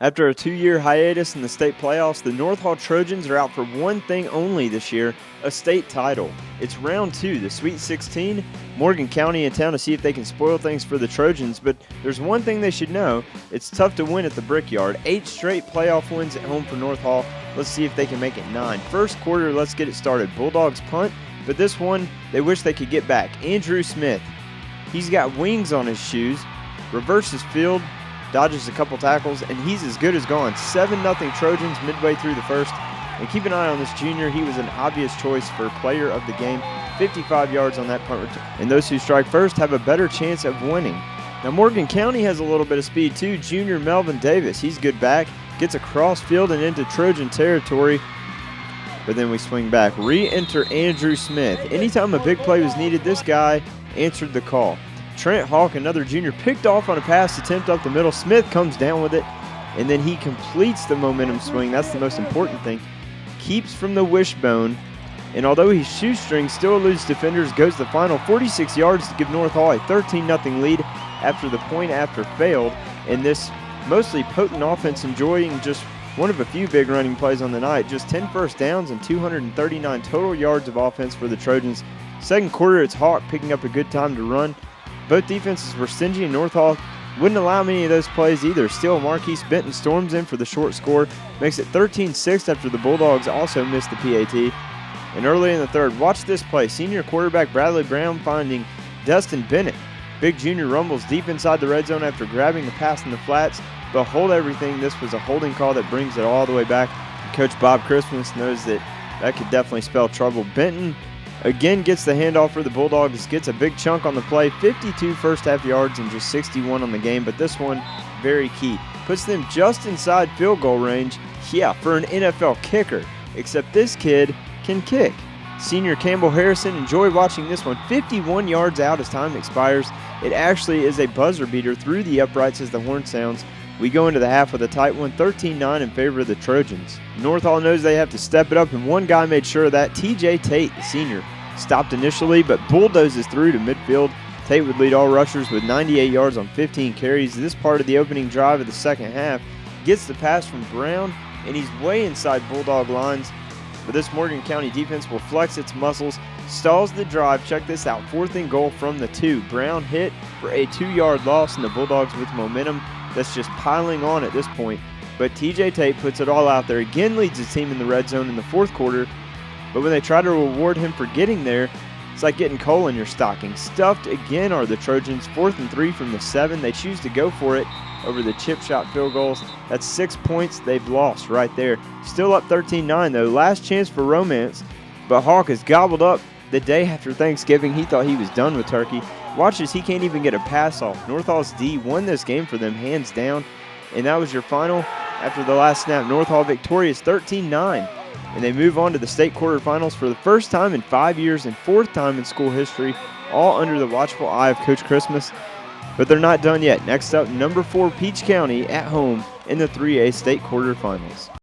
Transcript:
After a 2-year hiatus in the state playoffs, the North Hall Trojans are out for one thing only this year, a state title. It's round 2, the Sweet 16. Morgan County in town to see if they can spoil things for the Trojans, but there's one thing they should know. It's tough to win at the Brickyard. 8 straight playoff wins at home for North Hall. Let's see if they can make it 9. First quarter, let's get it started. Bulldogs punt, but this one, they wish they could get back. Andrew Smith, he's got wings on his shoes, reverses field, dodges a couple tackles, and he's as good as gone. 7-0 Trojans midway through the first. And keep an eye on this junior. He was an obvious choice for player of the game. 55 yards on that punt return. And those who strike first have a better chance of winning. Now Morgan County has a little bit of speed too. Junior Melvin Davis, he's good back. Gets across field and into Trojan territory. But then we swing back. Re-enter Andrew Smith. Anytime a big play was needed, this guy answered the call. Trent Hawk, another junior, picked off on a pass attempt up the middle. Smith comes down with it, and then he completes the momentum swing. That's the most important thing. Keeps from the wishbone, and although his shoestring still eludes defenders, goes the final 46 yards to give North Hall a 13-0 lead after the point after failed. And this mostly potent offense enjoying just one of a few big running plays on the night. Just 10 first downs and 239 total yards of offense for the Trojans. Second quarter, it's Hawk picking up a good time to run. Both defenses were stingy, and North Hall wouldn't allow many of those plays either. Still, Marquise Benton storms in for the short score, makes it 13-6 after the Bulldogs also missed the PAT. And early in the third, watch this play. Senior quarterback Bradley Brown finding Dustin Bennett. Big junior rumbles deep inside the red zone after grabbing the pass in the flats. But hold everything, this was a holding call that brings it all the way back. Coach Bob Christmas knows that could definitely spell trouble. Benton again gets the handoff for the Bulldogs, gets a big chunk on the play, 52 first half yards and just 61 on the game, but this one very key. Puts them just inside field goal range, for an NFL kicker, except this kid can kick. Senior Campbell Harrison, enjoy watching this one, 51 yards out as time expires. It actually is a buzzer beater through the uprights as the horn sounds. We go into the half with a tight one, 13-9 in favor of the Trojans. North Hall knows they have to step it up, and one guy made sure of that. TJ Tate, the senior, stopped initially, but bulldozes through to midfield. Tate would lead all rushers with 98 yards on 15 carries. This part of the opening drive of the second half gets the pass from Brown, and he's way inside Bulldog lines. But this Morgan County defense will flex its muscles, stalls the drive. Check this out, 4th and goal from the 2. Brown hit for a 2-yard loss, and the Bulldogs with momentum that's just piling on at this point. But TJ Tate puts it all out there, again leads his team in the red zone in the fourth quarter. But when they try to reward him for getting there, it's like getting coal in your stocking. Stuffed again are the Trojans, 4th and 3 from the 7. They choose to go for it over the chip shot field goals. That's 6 points they've lost right there. Still up 13-9 though. Last chance for romance, but Hawk is gobbled up the day after Thanksgiving. He thought he was done with turkey. Watch as he can't even get a pass off. North Hall's D won this game for them hands down. And that was your final after the last snap. North Hall victorious 13-9. And they move on to the state quarterfinals for the first time in 5 years and 4th time in school history, all under the watchful eye of Coach Christmas. But they're not done yet. Next up, number 4 Peach County at home in the 3A state quarterfinals.